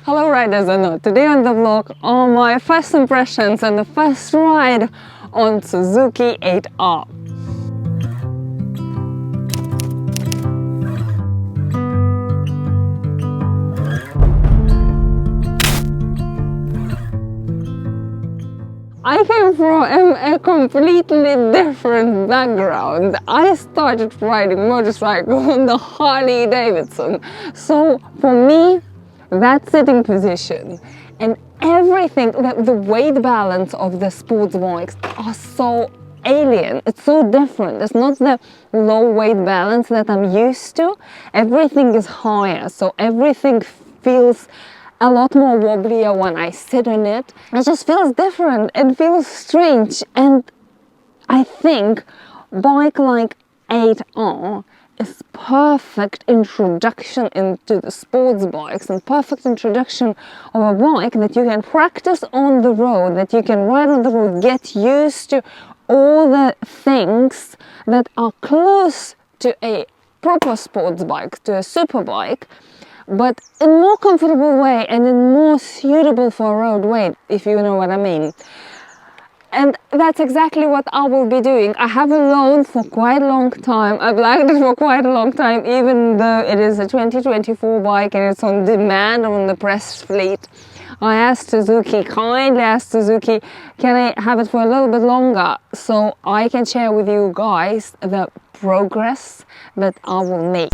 Hello riders and not. Today on the vlog are my first impressions and the first ride on Suzuki 8R. I came from a completely different background. I started riding motorcycle on the Harley Davidson. So for me, that sitting position and everything, the weight balance of the sports bikes are so alien. It's so different. It's not the low weight balance that I'm used to. Everything is higher, so everything feels a lot more wobblier when I sit on it. It just feels different. It feels strange, and I think bike like 8R is perfect introduction into the sports bikes and perfect introduction of a bike that you can practice on the road, that you can ride on the road, get used to all the things that are close to a proper sports bike, to a super bike, but in a more comfortable way and in more suitable for road weight, if you know what I mean. And that's exactly what I will be doing. I have a loan for quite a long time. I've liked it for quite a long time, even though it is a 2024 bike and it's on demand on the press fleet. I asked Suzuki, kindly asked Suzuki, can I have it for a little bit longer so I can share with you guys the progress that I will make.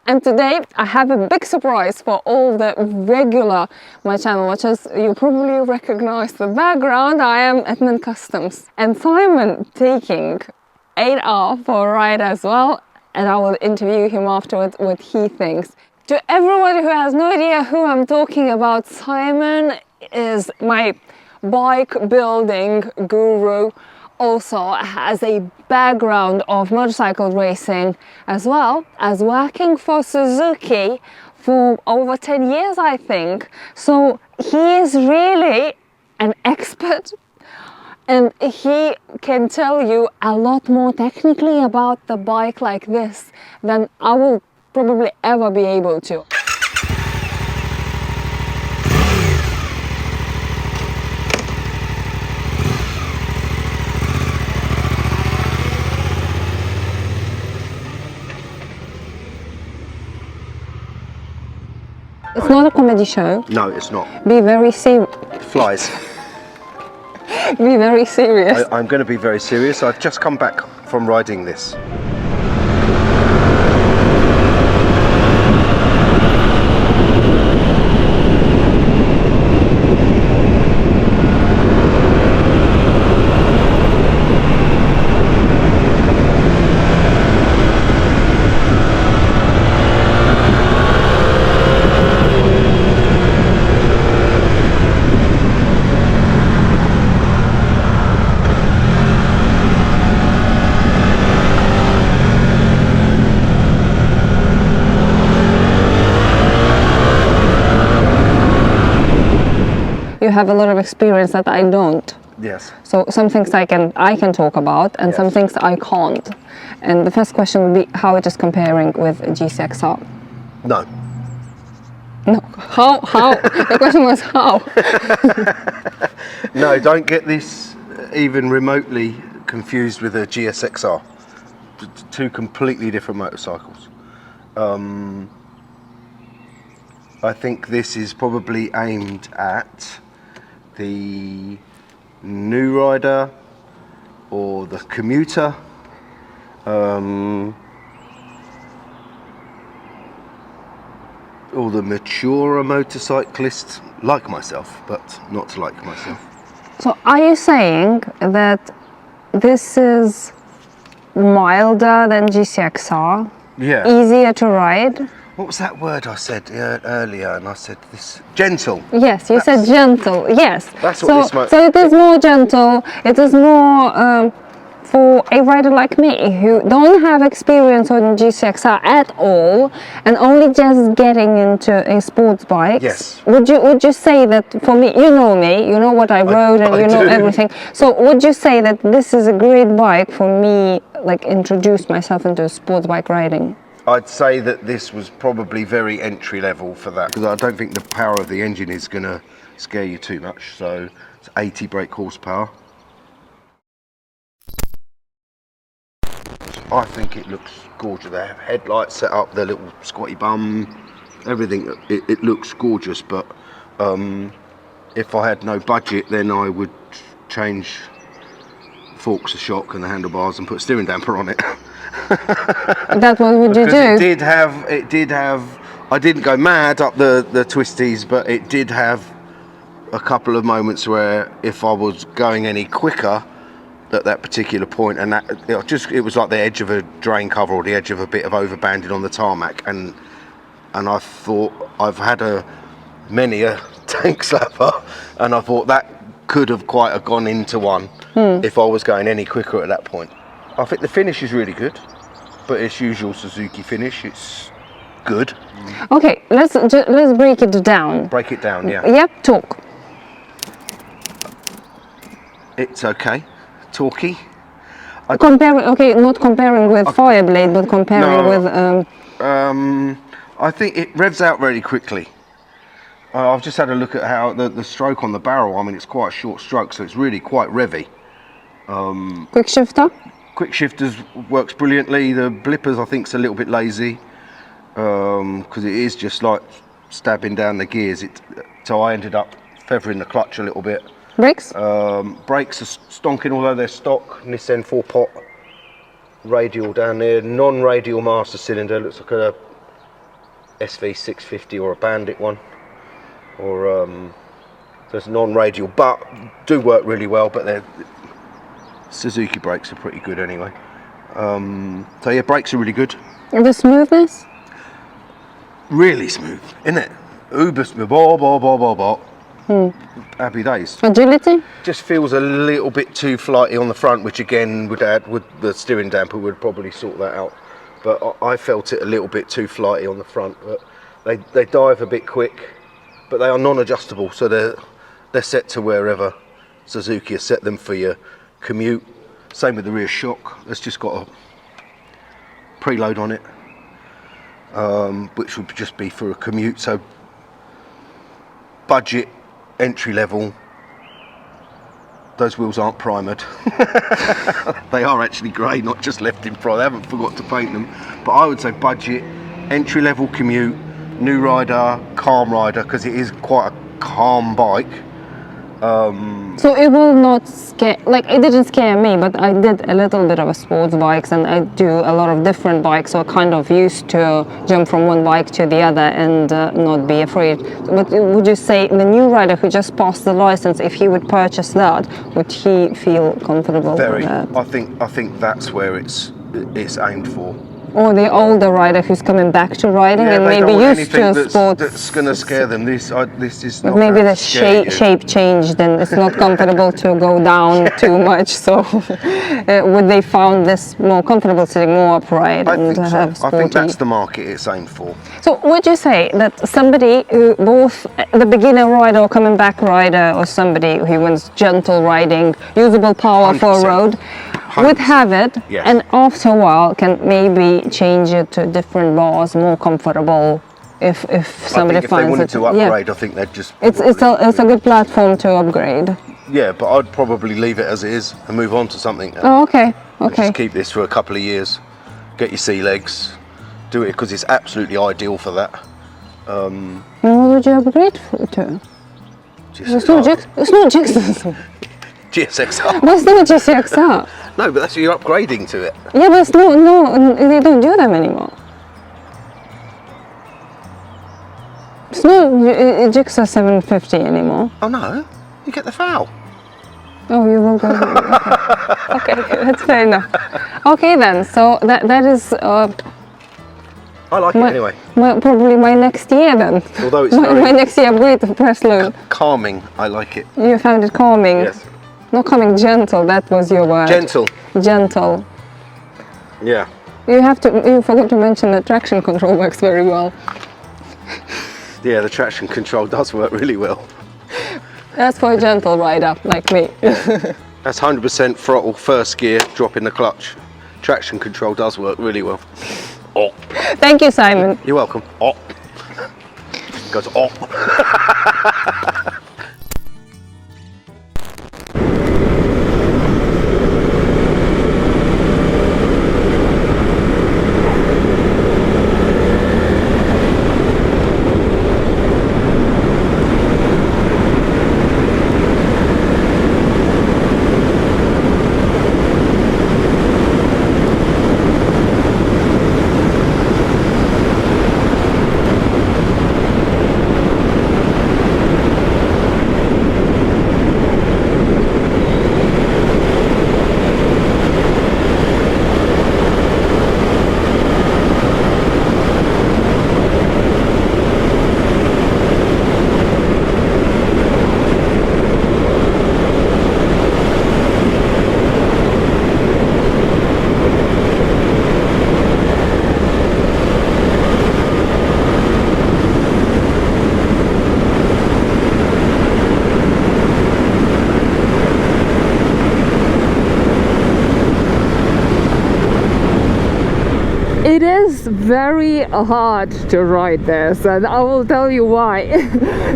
And today I have a big surprise for all the regular my channel watchers. You probably recognize the background. I am Admin Customs and Simon taking 8R for a ride as well, and I will interview him afterwards what he thinks. To everyone who has no idea who I'm talking about, Simon is my bike building guru. Also has a background of motorcycle racing as well as working for Suzuki for over 10 years, I think. So he is really an expert and he can tell you a lot more technically about the bike like this than I will probably ever be able to. It's not a comedy show. No, it's not. Be very serious. Flies. Be very serious. I'm going to be very serious. I've just come back from riding this. You have a lot of experience that I don't. Yes. So some things I can talk about and some things I can't. And the first question would be how it is comparing with GSX-8R. No. No. How? The question was how. No, don't get this even remotely confused with a GSX-8R. Two completely different motorcycles. I think this is probably aimed at the new rider or the commuter, or the maturer motorcyclist like myself, but not like myself. So are you saying that this is milder than GSX-8R? Yeah. Easier to ride? What was that word I said earlier? And I said this gentle. Yes, you said gentle. Yes. That's what this so it is more gentle. It is more for a rider like me who don't have experience on GSX-8R at all and only just getting into a sports bike. Yes. Would you say that for me, you know what I rode and you know everything. So would you say that this is a great bike for me, like introduce myself into sports bike riding? I'd say that this was probably very entry level for that, because I don't think the power of the engine is going to scare you too much. So it's 80 brake horsepower. I think it looks gorgeous. They have headlights set up, their little squatty bum, everything. It looks gorgeous, but if I had no budget, then I would change forks of shock and the handlebars and put a steering damper on it. That's what would you do? It did have, I didn't go mad up the twisties, but it did have a couple of moments where if I was going any quicker at that particular point, and that it was like the edge of a drain cover or the edge of a bit of overbanding on the tarmac, and I thought, I've had many a tank slapper, and I thought that could have quite have gone into one if I was going any quicker at that point. I think the finish is really good, but it's usual Suzuki finish. It's good. Okay, let's break it down. Break it down, yeah. Yep, talk. It's okay. Talky. Okay, not comparing with Fireblade, but comparing with. I think it revs out really quickly. I've just had a look at how the stroke on the barrel. I mean, it's quite a short stroke, so it's really quite revvy. Quick shifter? Quick shifters works brilliantly. The blippers, I think, is a little bit lazy because it is just like stabbing down the gears. So I ended up feathering the clutch a little bit. Brakes? Brakes are stonking, although they're stock. Nissan 4-pot radial down there. Non-radial master cylinder. Looks like a SV650 or a Bandit one. Or so it's non-radial, but do work really well. But they're Suzuki brakes are pretty good anyway. So yeah, brakes are really good. And the smoothness? Really smooth, isn't it? Uber smooth. Bo. Happy days. Agility? Just feels a little bit too flighty on the front, which again would the steering damper would probably sort that out. But I felt it a little bit too flighty on the front. But they dive a bit quick, but they are non-adjustable, so they're set to wherever Suzuki has set them for your commute. Same with the rear shock. It's just got a preload on it, which would just be for a commute. So budget, entry level, those wheels aren't primered. They are actually grey, not just left in prime. They haven't forgot to paint them. But I would say budget, entry level commute, new rider, calm rider, because it is quite a calm bike. So it will not scare, like it didn't scare me, but I did a little bit of a sports bikes and I do a lot of different bikes, so I kind of used to jump from one bike to the other and not be afraid. But would you say the new rider who just passed the license, if he would purchase that, would he feel comfortable Very. with that? I think that's where it's aimed for. Or the older rider who's coming back to riding and maybe used to a sports. That's going to scare them. This is not. Maybe the shape changed and it's not comfortable to go down too much. So would they found this more comfortable sitting more upright and have sporty? I think that's the market it's aimed for. So would you say that somebody who both the beginner rider or coming back rider or somebody who wants gentle riding, usable power 100%. for a road, 100%. would have it, Yes. and after a while can maybe change it to different bars, more comfortable if somebody I think if finds they wanted it. to upgrade, I think they'd just. It's a good platform to upgrade. Yeah, but I'd probably leave it as it is and move on to something. Oh, okay. Just keep this for a couple of years. Get your sea legs. Do it because it's absolutely ideal for that. And what would you upgrade to? It's not GSX. GSX-8R. But it's not GSX-8R. No, but that's you're upgrading to it. Yeah, but it's no, they don't do them anymore. It's not GSX 750 anymore. Oh no, you get the foul. Oh, you will go. Okay, that's fair enough. Okay then, so that is. I like it anyway. Probably my next year then. Although it's my next year upgrade to press load. calming, I like it. You found it calming. Yes. Not calming, gentle. That was your word. Gentle. Gentle. Yeah. You forgot to mention that traction control works very well. Yeah, the traction control does work really well. That's for a gentle rider like me. That's 100% throttle, first gear, drop in the clutch. Traction control does work really well. Op. Thank you, Simon. You're welcome. Op. Goes op. It is very hard to ride this, and I will tell you why.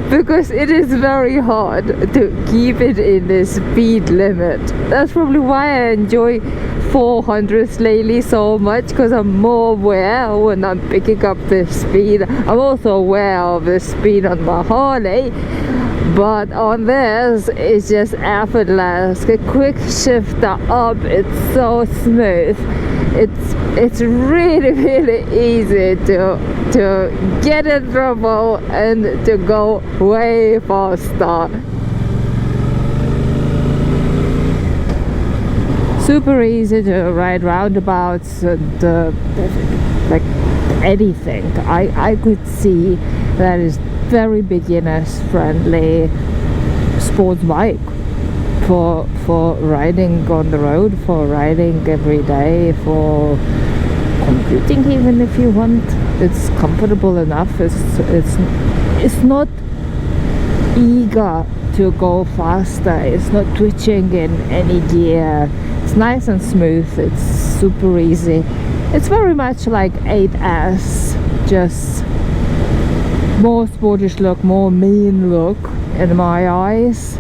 Because it is very hard to keep it in the speed limit. That's probably why I enjoy 400s lately so much, because I'm more aware when I'm picking up the speed. I'm also aware of the speed on my Harley, but on this it's just effortless. A quick shifter up, it's so smooth. It's really easy to get in trouble and to go way faster. Super easy to ride roundabouts and like anything. I could see that is very beginners friendly sports bike for riding on the road, for riding every day, for commuting even if you want. It's comfortable enough. It's not eager to go faster. It's not twitching in any gear. It's nice and smooth. It's super easy. It's very much like 8S, just more sportish look, more mean look in my eyes.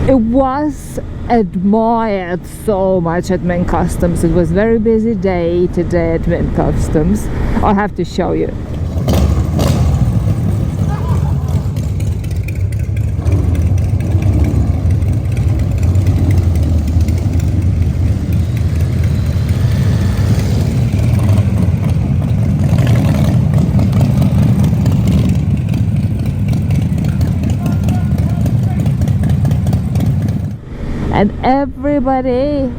It was admired so much at Mint Customs. It was a very busy day today at Mint Customs. I'll have to show you. And everybody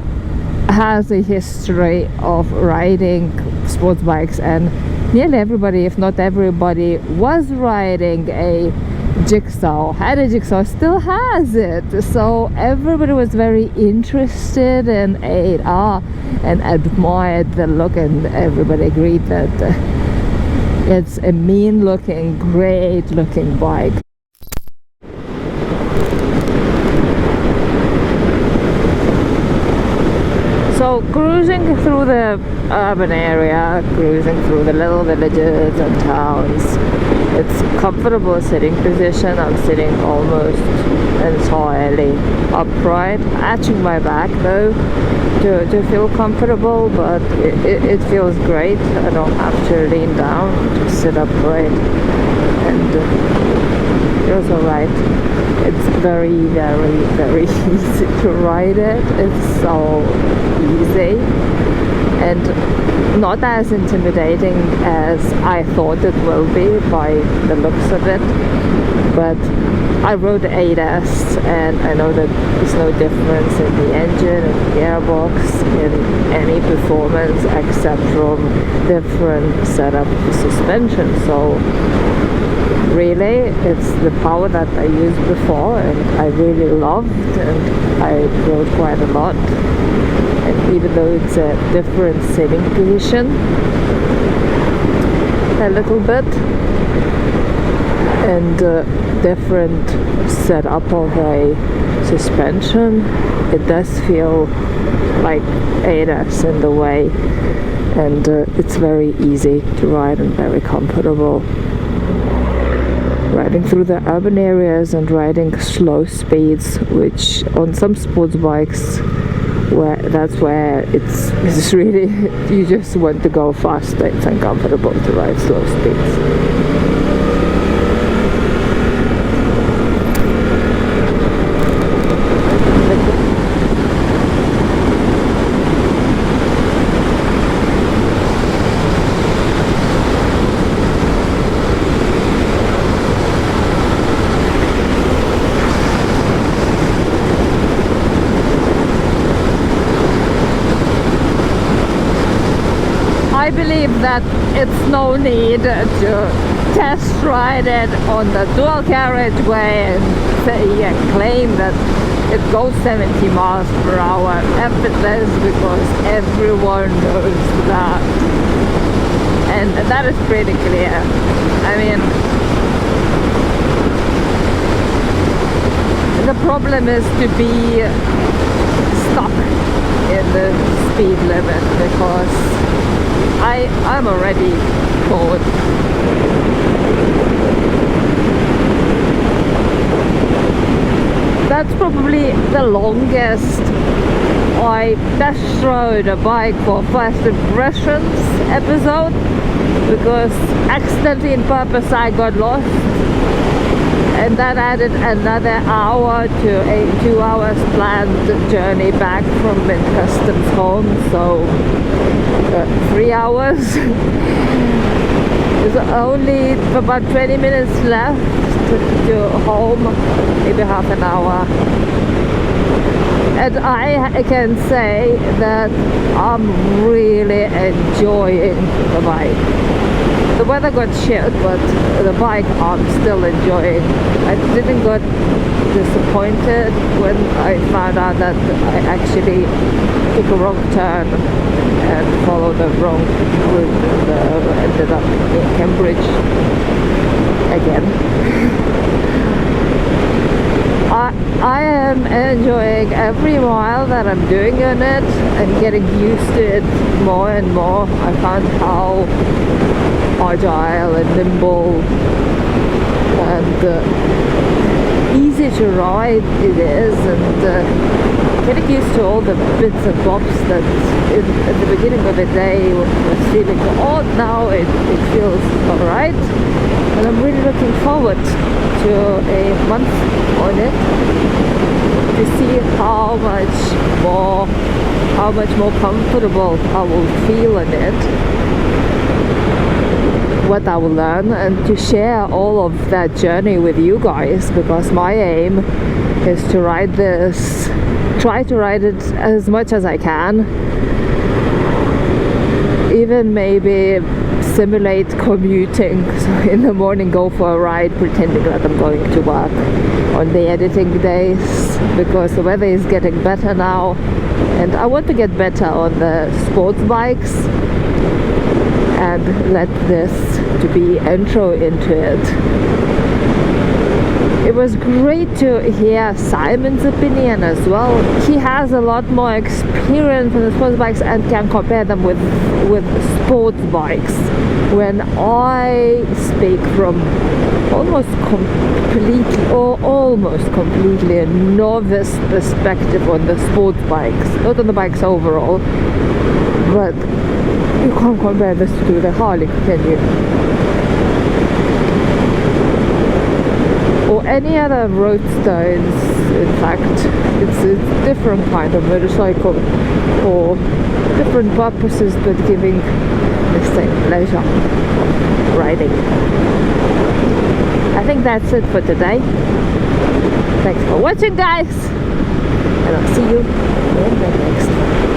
has a history of riding sports bikes, and nearly everybody, if not everybody, was riding a Jigsaw, had a Jigsaw, still has it. So everybody was very interested in 8R and admired the look, and everybody agreed that it's a mean looking, great looking bike. So cruising through the urban area, cruising through the little villages and towns, it's comfortable sitting position. I'm sitting almost entirely upright, arching my back though to feel comfortable, but it feels great. I don't have to lean down, just sit upright, and it feels alright. It's very easy to ride it. It's so easy and not as intimidating as I thought it will be by the looks of it. But I rode the 8S and I know that there's no difference in the engine and the gearbox in any performance except from different setup of suspension. So really it's the power that I used before and I really loved, and I rode quite a lot. And even though it's a different sitting position a little bit and different setup of a suspension, it does feel like 8S in the way and it's very easy to ride and very comfortable. Riding through the urban areas and riding slow speeds, which on some sports bikes, that's where it's really, you just want to go faster. It's uncomfortable to ride slow speeds. I believe that it's no need to test ride it on the dual carriageway and claim that it goes 70 miles per hour effortless, because everyone knows that, and that is pretty clear. I mean, the problem is to be stuck in the speed limit, because I'm already bored. That's probably the longest I test rode a bike for first impressions episode, because accidentally and purpose I got lost, and that added another hour to a 2 hours planned journey back from Mint Customs home, so 3 hours. There's only about 20 minutes left to home, maybe half an hour. And I can say that I'm really enjoying the bike. The weather got shit, but the bike I'm still enjoying. I didn't get disappointed when I found out that I actually took a wrong turn and followed the wrong route and ended up in Cambridge again. I am enjoying every mile that I'm doing on it and getting used to it more and more. I found how agile and nimble and easy to ride it is, and getting used to all the bits and bobs that at the beginning of the day was feeling odd. Now it feels alright, and I'm really looking forward to a month on it to see how much more comfortable I will feel in it, what I will learn, and to share all of that journey with you guys, because my aim is to ride this, try to ride it as much as I can, even maybe simulate commuting, so in the morning go for a ride pretending that I'm going to work on the editing days, because the weather is getting better now and I want to get better on the sports bikes, and let this to be intro into it. It was great to hear Simon's opinion as well. He has a lot more experience on the sports bikes and can compare them with sports bikes. When I speak from almost completely a novice perspective on the sports bikes, not on the bikes overall, but you can't compare this to the Harley, can you? Or any other roadsters. In fact, it's a different kind of motorcycle for different purposes, but giving the same pleasure of riding. I think that's it for today. Thanks for watching, guys, and I'll see you in the next one.